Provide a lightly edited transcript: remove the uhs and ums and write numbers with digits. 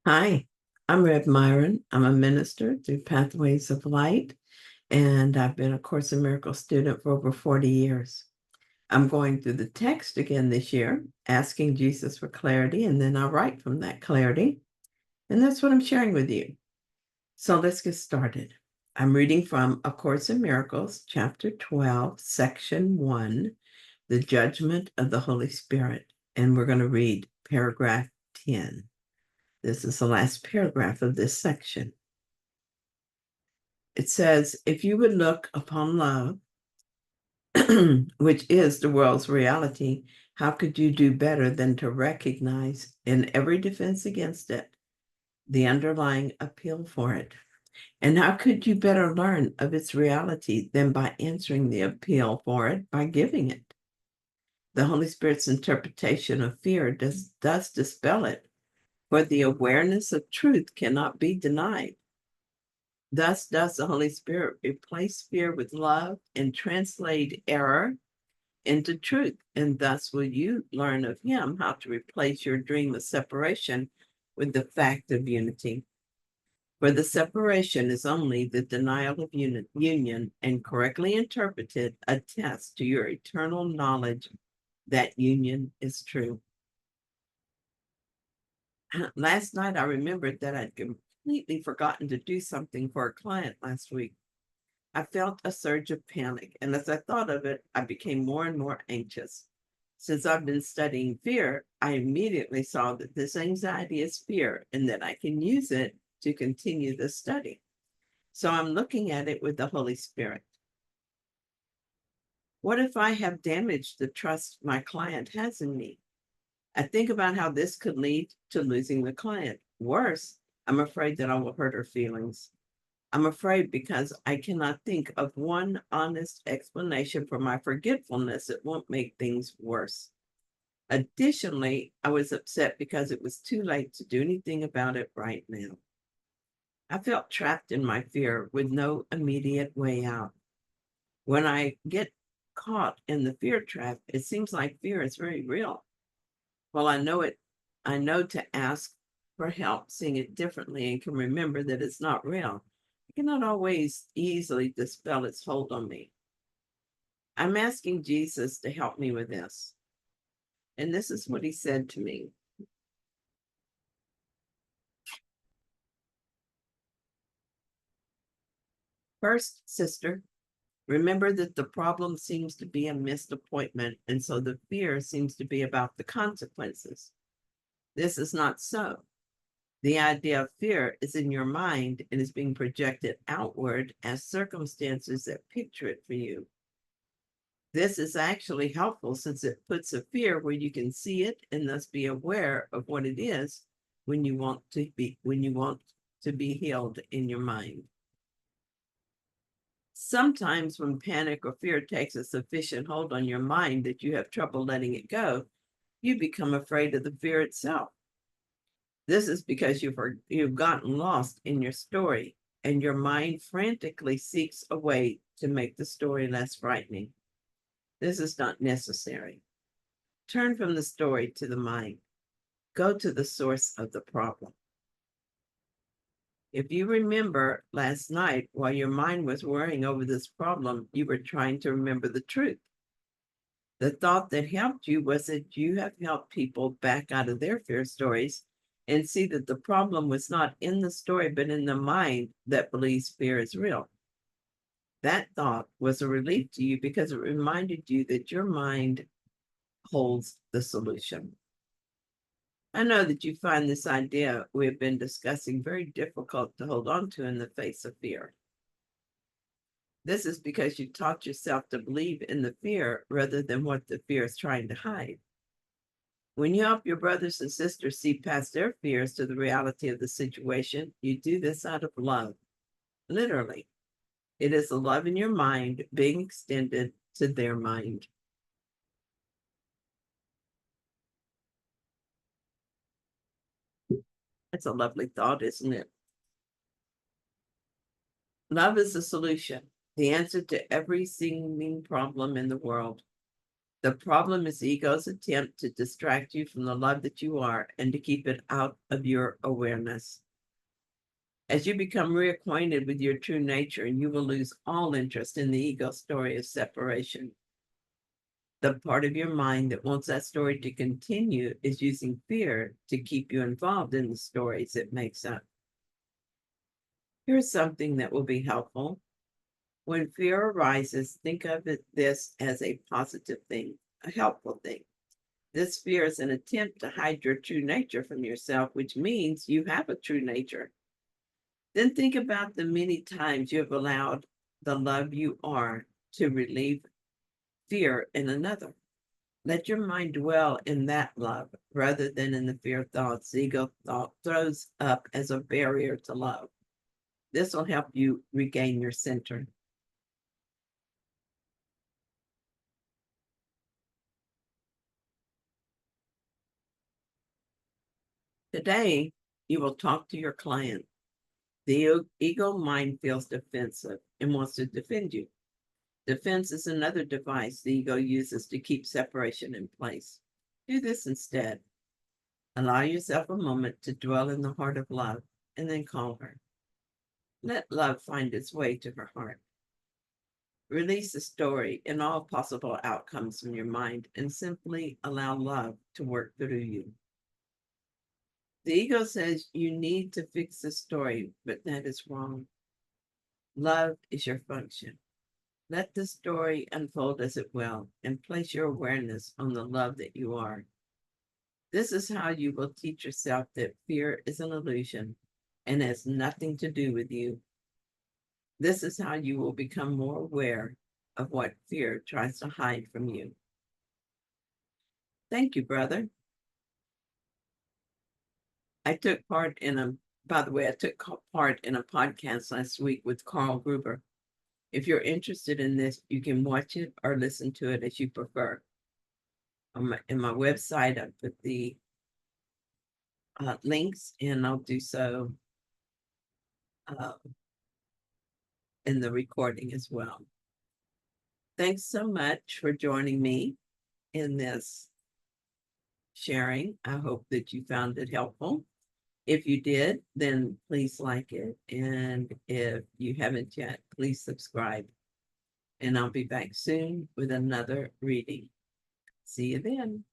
Hi, I'm Rev Myron. I'm a minister through Pathways of Light, and I've been a Course in Miracles student for over 40 years. I'm going through the text again this year, asking Jesus for clarity, and then I'll write from that clarity. And that's what I'm sharing with you. So let's get started. I'm reading from A Course in Miracles, Chapter 12, Section 1, The Judgment of the Holy Spirit. And we're going to read paragraph 10. This is the last paragraph of this section. It says, if you would look upon love, which is the world's reality, how could you do better than to recognize in every defense against it the underlying appeal for it? And how could you better learn of its reality than by answering the appeal for it by giving it? The Holy Spirit's interpretation of fear does dispel it, for the awareness of truth cannot be denied. Thus does the Holy Spirit replace fear with love and translate error into truth. And thus will you learn of him how to replace your dream of separation with the fact of unity. For the separation is only the denial of union, and correctly interpreted attests to your eternal knowledge that union is true. Last night, I remembered that I'd completely forgotten to do something for a client last week. I felt a surge of panic, and as I thought of it, I became more and more anxious. Since I've been studying fear, I immediately saw that this anxiety is fear and that I can use it to continue the study. So I'm looking at it with the Holy Spirit. What if I have damaged the trust my client has in me? I think about how this could lead to losing the client. Worse, I'm afraid that I will hurt her feelings. I'm afraid because I cannot think of one honest explanation for my forgetfulness. It won't make things worse. Additionally, I was upset because it was too late to do anything about it right now. I felt trapped in my fear with no immediate way out. When I get caught in the fear trap, it seems like fear is very real. Well, I know to ask for help, seeing it differently, and can remember that it's not real. I cannot always easily dispel its hold on me. I'm asking Jesus to help me with this. And this is what he said to me. First, sister, remember that the problem seems to be a missed appointment, and so the fear seems to be about the consequences. This is not so. The idea of fear is in your mind and is being projected outward as circumstances that picture it for you. This is actually helpful since it puts a fear where you can see it and thus be aware of what it is when you want to be healed in your mind. Sometimes when panic or fear takes a sufficient hold on your mind that you have trouble letting it go, you become afraid of the fear itself. This is because you've gotten lost in your story, and your mind frantically seeks a way to make the story less frightening. This is not necessary. Turn from the story to the mind. Go to the source of the problem. If you remember last night, while your mind was worrying over this problem, you were trying to remember the truth. The thought that helped you was that you have helped people back out of their fear stories and see that the problem was not in the story, but in the mind that believes fear is real. That thought was a relief to you because it reminded you that your mind holds the solution. I know that you find this idea we have been discussing very difficult to hold on to in the face of fear. This is because you taught yourself to believe in the fear rather than what the fear is trying to hide. When you help your brothers and sisters see past their fears to the reality of the situation, you do this out of love. Literally, it is the love in your mind being extended to their mind. It's a lovely thought, isn't it? Love is the solution, the answer to every seeming problem in the world. The problem is ego's attempt to distract you from the love that you are and to keep it out of your awareness. As you become reacquainted with your true nature, you will lose all interest in the ego story of separation. The part of your mind that wants that story to continue is using fear to keep you involved in the stories it makes up. Here's something that will be helpful. When fear arises, think of this as a positive thing, a helpful thing. This fear is an attempt to hide your true nature from yourself, which means you have a true nature. Then think about the many times you have allowed the love you are to relieve fear in another. Let your mind dwell in that love rather than in the fear thoughts the ego thought throws up as a barrier to love. This will help you regain your center. Today, you will talk to your client. The ego mind feels defensive and wants to defend you. Defense is another device the ego uses to keep separation in place. Do this instead. Allow yourself a moment to dwell in the heart of love and then call her. Let love find its way to her heart. Release the story and all possible outcomes from your mind and simply allow love to work through you. The ego says you need to fix the story, but that is wrong. Love is your function. Let the story unfold as it will and place your awareness on the love that you are. This is how you will teach yourself that fear is an illusion and has nothing to do with you. This is how you will become more aware of what fear tries to hide from you. Thank you, brother. I took part in a, by the way, I took part in a podcast last week with Carl Gruber. If you're interested in this, you can watch it or listen to it as you prefer. In my website, I put the links, and I'll do so uh, in the recording as well. Thanks so much for joining me in this sharing. I hope that you found it helpful. If you did, then please like it. And if you haven't yet, please subscribe. And I'll be back soon with another reading. See you then.